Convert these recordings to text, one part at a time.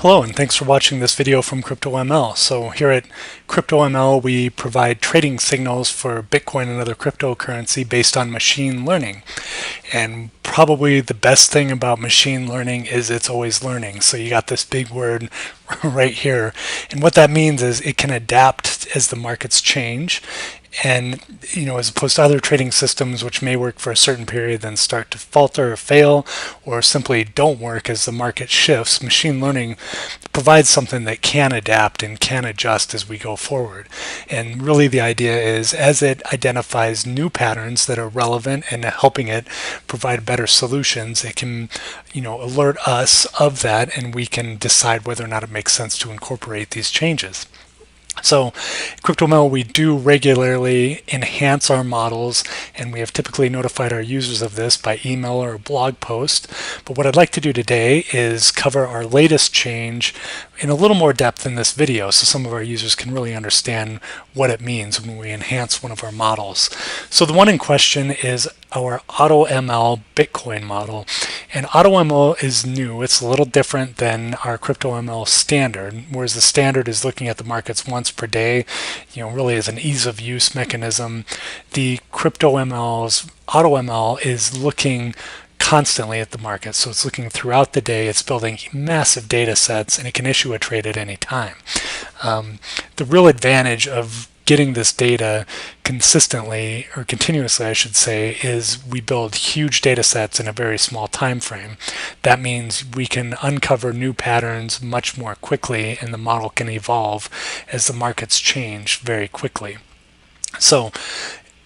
Hello, and thanks for watching this video from CryptoML. So here at CryptoML, we provide trading signals for Bitcoin and other cryptocurrency based on machine learning. And probably the best thing about machine learning is it's always learning. So you got this big word right here. And what that means is it can adapt as the markets change. And, as opposed to other trading systems, which may work for a certain period, then start to falter or fail, or simply don't work as the market shifts, machine learning provides something that can adapt and can adjust as we go forward. And really the idea is as it identifies new patterns that are relevant and helping it provide better solutions, it can, alert us of that, and we can decide whether or not it makes sense to incorporate these changes. So CryptoML, we do regularly enhance our models, and we have typically notified our users of this by email or blog post. But what I'd like to do today is cover our latest change in a little more depth in this video, so some of our users can really understand what it means when we enhance one of our models. So the one in question is our AutoML Bitcoin model. And AutoML is new. It's a little different than our CryptoML standard, whereas the standard is looking at the markets once per day, really as an ease of use mechanism. The CryptoML's AutoML is looking constantly at the market. So it's looking throughout the day, it's building massive data sets, and it can issue a trade at any time. The real advantage of getting this data consistently, or continuously I should say, is we build huge data sets in a very small time frame. That means we can uncover new patterns much more quickly, and the model can evolve as the markets change very quickly. So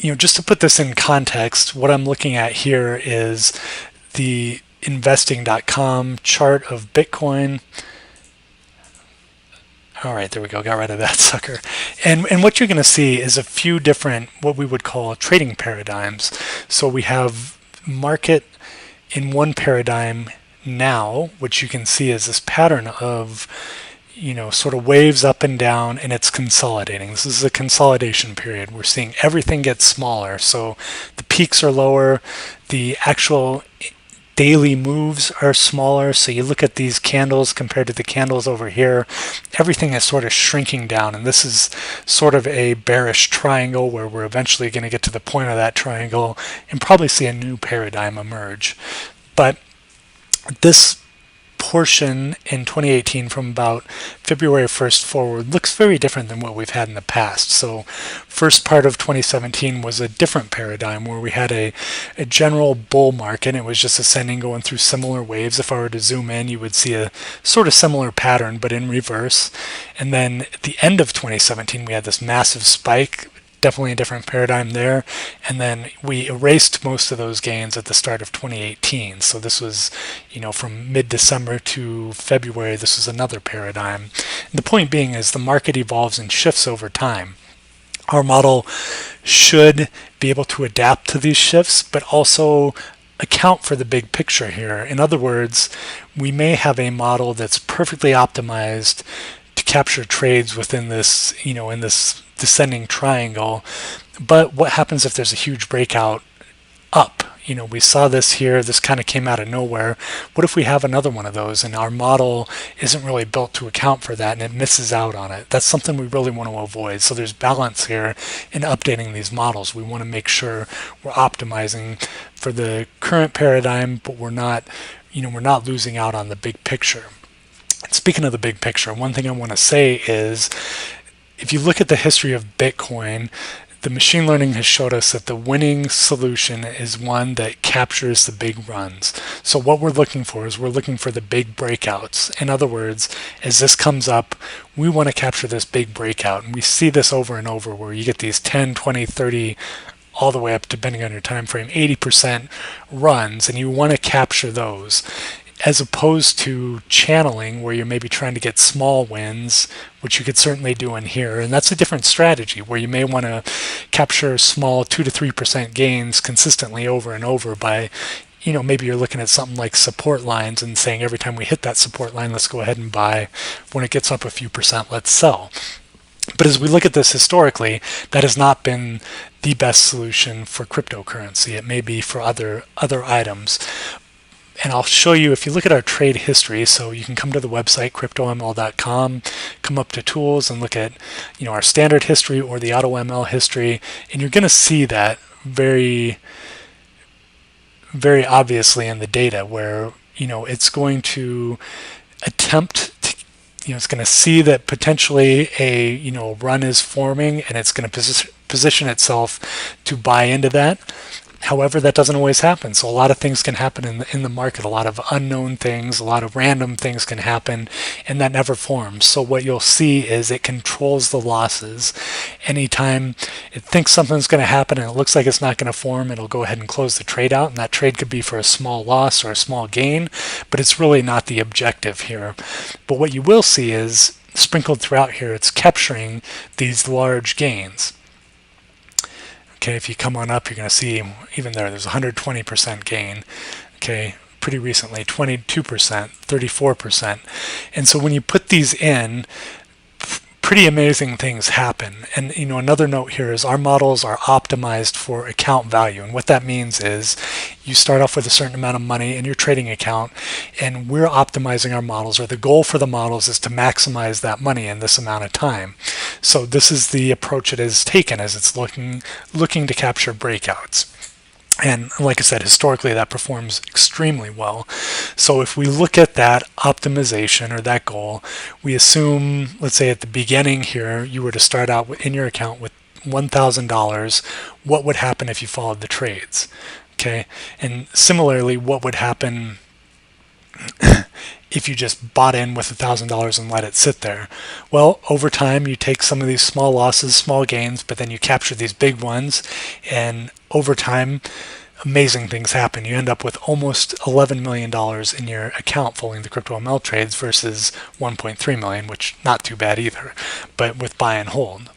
just to put this in context, what I'm looking at here is the investing.com chart of Bitcoin. All right, there we go, got rid of that sucker. And what you're going to see is a few different, what we would call trading paradigms. So we have market in one paradigm now, which you can see is this pattern of sort of waves up and down, and it's consolidating. This is a consolidation period. We're seeing everything get smaller. So the peaks are lower, the actual daily moves are smaller. So you look at these candles compared to the candles over here, everything is sort of shrinking down. And this is sort of a bearish triangle where we're eventually going to get to the point of that triangle and probably see a new paradigm emerge. But this portion in 2018 from about February 1st forward looks very different than what we've had in the past. So first part of 2017 was a different paradigm where we had a general bull market. It was just ascending, going through similar waves. If I were to zoom in, you would see a sort of similar pattern but in reverse. And then at the end of 2017 we had this massive spike, definitely a different paradigm there. And then we erased most of those gains at the start of 2018. So this was, from mid-December to February, this was another paradigm. And the point being is the market evolves and shifts over time. Our model should be able to adapt to these shifts, but also account for the big picture here. In other words, we may have a model that's perfectly optimized to capture trades within this, in this descending triangle, but what happens if there's a huge breakout up? We saw this here, this kind of came out of nowhere. What if we have another one of those and our model isn't really built to account for that and it misses out on it? That's something we really want to avoid. So there's balance here in updating these models. We want to make sure we're optimizing for the current paradigm, but we're not losing out on the big picture. And speaking of the big picture, one thing I want to say is, if you look at the history of Bitcoin, the machine learning has showed us that the winning solution is one that captures the big runs. So what we're looking for is we're looking for the big breakouts. In other words, as this comes up, we want to capture this big breakout. And we see this over and over where you get these 10, 20, 30, all the way up, depending on your time frame, 80% runs, and you want to capture those, as opposed to channeling where you're maybe trying to get small wins, which you could certainly do in here. And that's a different strategy where you may want to capture small 2 to 3% gains consistently over and over by, maybe you're looking at something like support lines and saying every time we hit that support line, let's go ahead and buy. When it gets up a few percent, let's sell. But as we look at this historically, that has not been the best solution for cryptocurrency. It may be for other items. And I'll show you, if you look at our trade history, so you can come to the website cryptoml.com, come up to tools and look at our standard history or the AutoML history, and you're going to see that very, very obviously in the data where it's going to attempt to, it's going to see that potentially a run is forming, and it's going to position itself to buy into that. However, that doesn't always happen. So a lot of things can happen in the market. A lot of unknown things, a lot of random things can happen, and that never forms. So what you'll see is it controls the losses. Anytime it thinks something's going to happen and it looks like it's not going to form, it'll go ahead and close the trade out, and that trade could be for a small loss or a small gain, but it's really not the objective here. But what you will see is sprinkled throughout here, it's capturing these large gains. Okay, if you come on up, you're going to see even there's 120% gain. Okay, pretty recently, 22%, 34%. And so when you put these in, pretty amazing things happen. And another note here is our models are optimized for account value. And what that means is you start off with a certain amount of money in your trading account, and we're optimizing our models, or the goal for the models is to maximize that money in this amount of time. So this is the approach it has taken, as it's looking to capture breakouts. And like I said, historically that performs extremely well. So if we look at that optimization or that goal, we assume, let's say at the beginning here, you were to start out in your account with $1,000, what would happen if you followed the trades? Okay, and similarly, what would happen if you just bought in with $1,000 and let it sit there? Well, over time you take some of these small losses, small gains, but then you capture these big ones, and over time amazing things happen. You end up with almost $11 million in your account following the CryptoML trades versus 1.3 million, which not too bad either, but with buy and hold.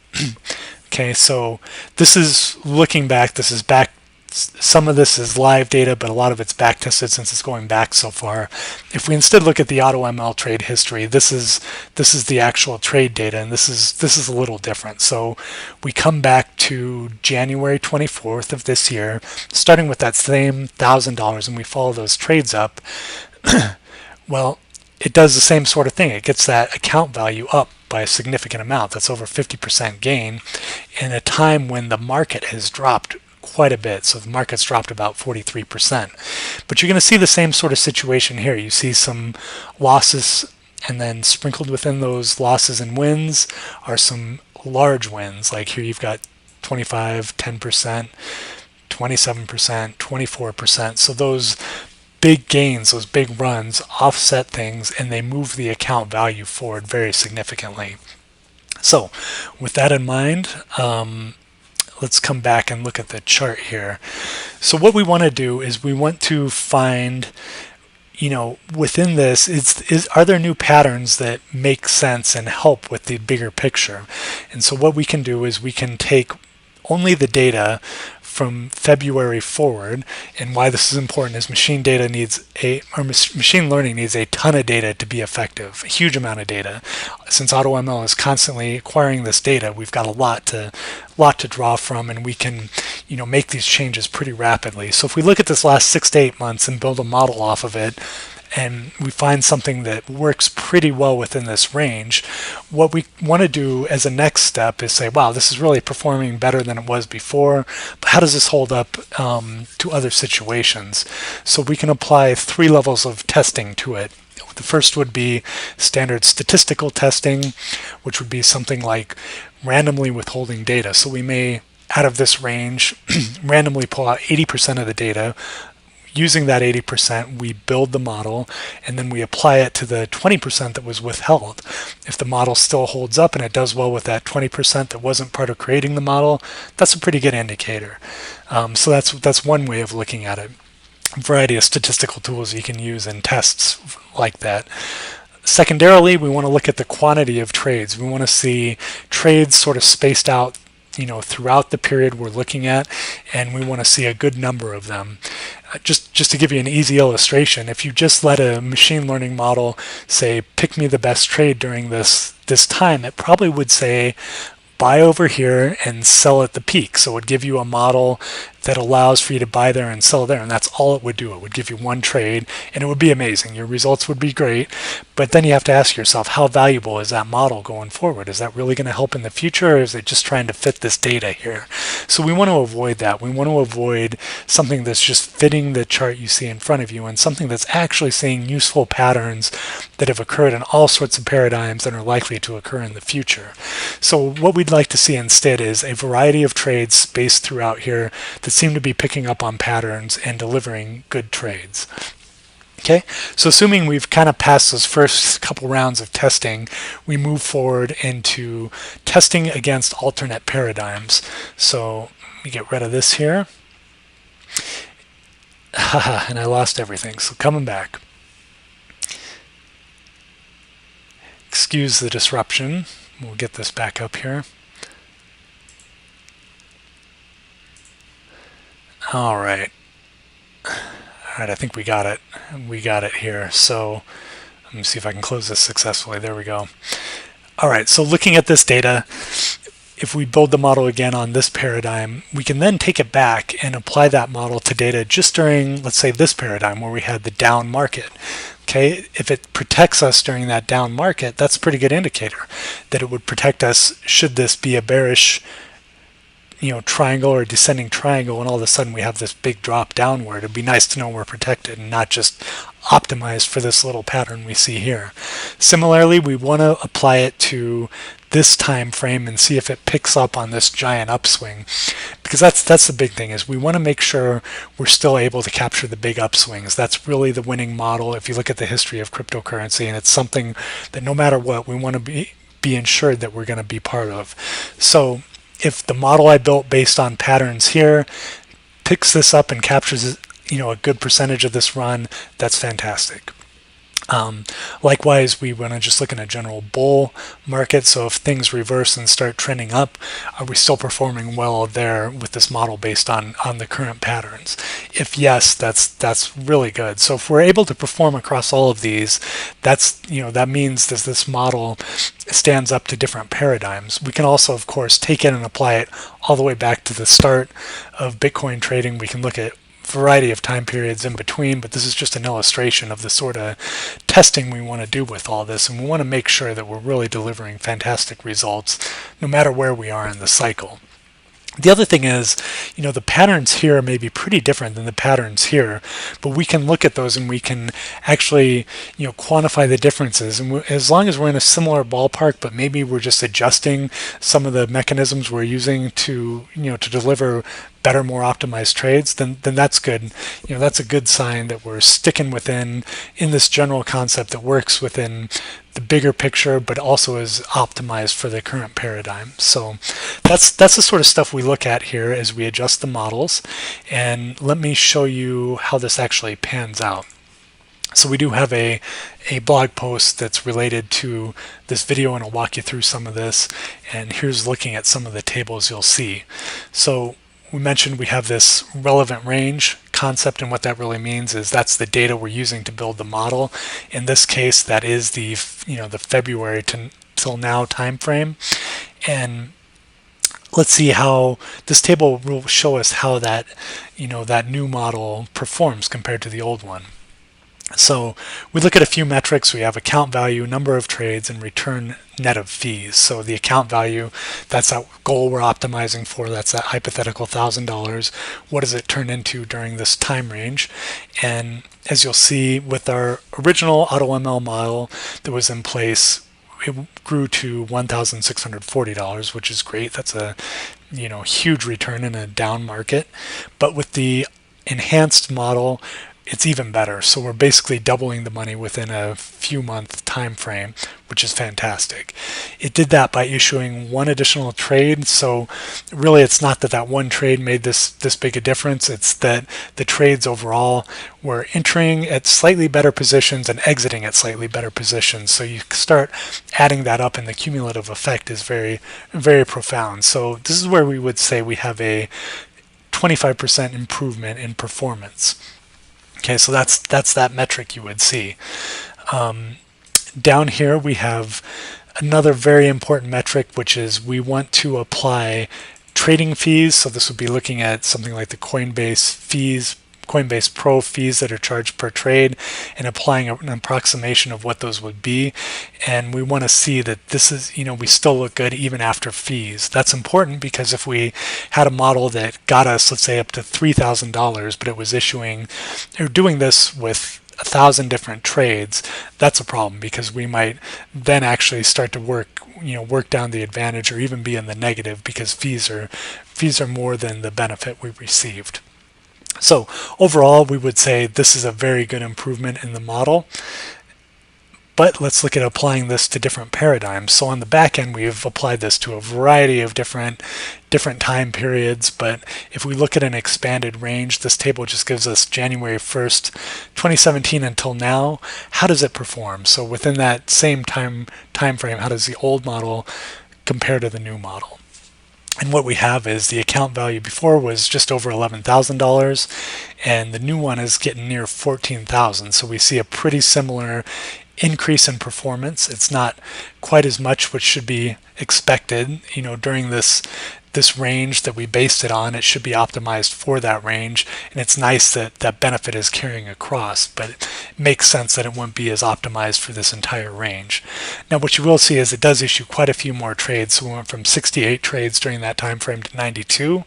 Okay, so this is looking back, this is back. Some of this is live data, but a lot of it's back tested since it's going back so far. If we instead look at the AutoML trade history, this is the actual trade data, and this is a little different. So we come back to January 24th of this year, starting with that same $1,000, and we follow those trades up. Well, it does the same sort of thing. It gets that account value up by a significant amount. That's over 50% gain in a time when the market has dropped quite a bit. So the market's dropped about 43%. But you're going to see the same sort of situation here. You see some losses, and then sprinkled within those losses and wins are some large wins. Like here you've got 25, 10%, 27%, 24%. So those big gains, those big runs offset things, and they move the account value forward very significantly. So with that in mind, let's come back and look at the chart here. So what we want to do is we want to find, within this, are there new patterns that make sense and help with the bigger picture? And so what we can do is we can take only the data from February forward, and why this is important is machine learning needs a ton of data to be effective, a huge amount of data. Since AutoML is constantly acquiring this data, we've got a lot to draw from, and we can make these changes pretty rapidly. So if we look at this last 6 to 8 months and build a model off of it, and we find something that works pretty well within this range, what we want to do as a next step is say, wow, this is really performing better than it was before, but how does this hold up to other situations? So we can apply 3 levels of testing to it. The first would be standard statistical testing, which would be something like randomly withholding data. So we may, out of this range, randomly pull out 80% of the data. Using that 80%, we build the model, and then we apply it to the 20% that was withheld. If the model still holds up and it does well with that 20% that wasn't part of creating the model, that's a pretty good indicator. So that's one way of looking at it. A variety of statistical tools you can use in tests like that. Secondarily, we want to look at the quantity of trades. We want to see trades sort of spaced out throughout the period we're looking at, and we want to see a good number of them. Just to give you an easy illustration, if you just let a machine learning model say, pick me the best trade during this time, it probably would say, buy over here and sell at the peak. So it would give you a model that allows for you to buy there and sell there, and that's all it would do. It would give you one trade, and it would be amazing. Your results would be great, but then you have to ask yourself, how valuable is that model going forward? Is that really going to help in the future, or is it just trying to fit this data here? So we want to avoid that. We want to avoid something that's just fitting the chart you see in front of you, and something that's actually seeing useful patterns that have occurred in all sorts of paradigms and are likely to occur in the future. So what we'd like to see instead is a variety of trades spaced throughout here that seem to be picking up on patterns and delivering good trades. Okay, so assuming we've kind of passed those first couple rounds of testing, we move forward into testing against alternate paradigms. So let me get rid of this here. And I lost everything, so coming back. Excuse the disruption. We'll get this back up here. All right. All right, I think we got it. We got it here. So let me see if I can close this successfully. There we go. All right, so looking at this data, if we build the model again on this paradigm, we can then take it back and apply that model to data just during, let's say, this paradigm where we had the down market. Okay, if it protects us during that down market, that's a pretty good indicator that it would protect us should this be a bearish, triangle or descending triangle, and all of a sudden we have this big drop downward. It'd be nice to know we're protected and not just optimized for this little pattern we see here. Similarly, we want to apply it to this time frame and see if it picks up on this giant upswing, because that's the big thing, is we want to make sure we're still able to capture the big upswings. That's really the winning model if you look at the history of cryptocurrency, and it's something that no matter what, we want to be ensured that we're going to be part of. So if the model I built based on patterns here picks this up and captures a good percentage of this run, that's fantastic. Likewise, we want to just look at a general bull market. So if things reverse and start trending up, are we still performing well there with this model based on the current patterns? If yes, that's really good. So if we're able to perform across all of these, that means that this model stands up to different paradigms. We can also, of course, take it and apply it all the way back to the start of Bitcoin trading. We can look at variety of time periods in between, but this is just an illustration of the sort of testing we want to do with all this, and we want to make sure that we're really delivering fantastic results no matter where we are in the cycle. The other thing is, the patterns here may be pretty different than the patterns here, but we can look at those and we can actually, quantify the differences. And as long as we're in a similar ballpark, but maybe we're just adjusting some of the mechanisms we're using to deliver better, more optimized trades, then that's good. That's a good sign that we're sticking in this general concept that works within the bigger picture, but also is optimized for the current paradigm. So that's the sort of stuff we look at here as we adjust the models. And let me show you how this actually pans out. So we do have a blog post that's related to this video, and I'll walk you through some of this. And here's looking at some of the tables you'll see. So we mentioned we have this relevant range concept, and what that really means is that's the data we're using to build the model. In this case, that is the February till now time frame. And let's see how this table will show us how that that new model performs compared to the old one. So we look at a few metrics. We have account value, number of trades, and return net of fees. So the account value, that's that goal we're optimizing for. That's that hypothetical $1,000. What does it turn into during this time range? And as you'll see with our original AutoML model that was in place, it grew to $1,640, which is great. That's a huge return in a down market. But with the enhanced model, it's even better. So we're basically doubling the money within a few month time frame, which is fantastic. It did that by issuing one additional trade. So really, it's not that one trade made this big a difference. It's that the trades overall were entering at slightly better positions and exiting at slightly better positions. So you start adding that up, and the cumulative effect is very, very profound. So this is where we would say we have a 25% improvement in performance. Okay, so that's that metric you would see. Down here we have another very important metric, which is we want to apply trading fees. So this would be looking at something like the Coinbase Pro fees that are charged per trade and applying an approximation of what those would be. And we want to see that this is, we still look good even after fees. That's important because if we had a model that got us, let's say, up to $3,000, but it was doing this with 1,000 different trades, that's a problem because we might then actually start to work down the advantage or even be in the negative because fees are more than the benefit we received. So overall, we would say this is a very good improvement in the model. But let's look at applying this to different paradigms. So on the back end, we've applied this to a variety of different time periods. But if we look at an expanded range, this table just gives us January 1st, 2017 until now. How does it perform? So within that same time frame, how does the old model compare to the new model? And what we have is the account value before was just over $11,000, and the new one is getting near $14,000. So we see a pretty similar increase in performance. It's not quite as much, which should be expected. During this range that we based it on, it should be optimized for that range, and it's nice that that benefit is carrying across, but it makes sense that it wouldn't be as optimized for this entire range. Now what you will see is it does issue quite a few more trades, so we went from 68 trades during that time frame to 92.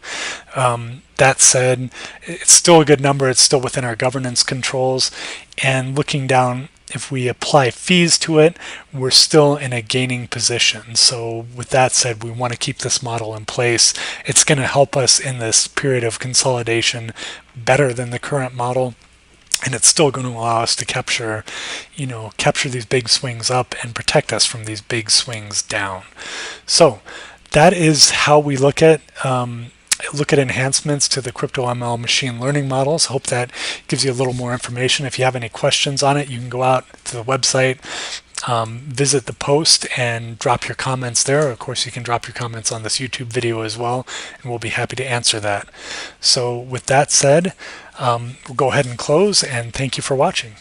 That said, it's still a good number. It's still within our governance controls, and looking down, if we apply fees to it, we're still in a gaining position. So with that said, we want to keep this model in place. It's going to help us in this period of consolidation better than the current model. And it's still going to allow us to capture these big swings up and protect us from these big swings down. So that is how we look at enhancements to the CryptoML machine learning models. Hope that gives you a little more information. If you have any questions on it, you can go out to the website, visit the post, and drop your comments there. Of course, you can drop your comments on this YouTube video as well, and we'll be happy to answer that. So with that said, we'll go ahead and close, and thank you for watching.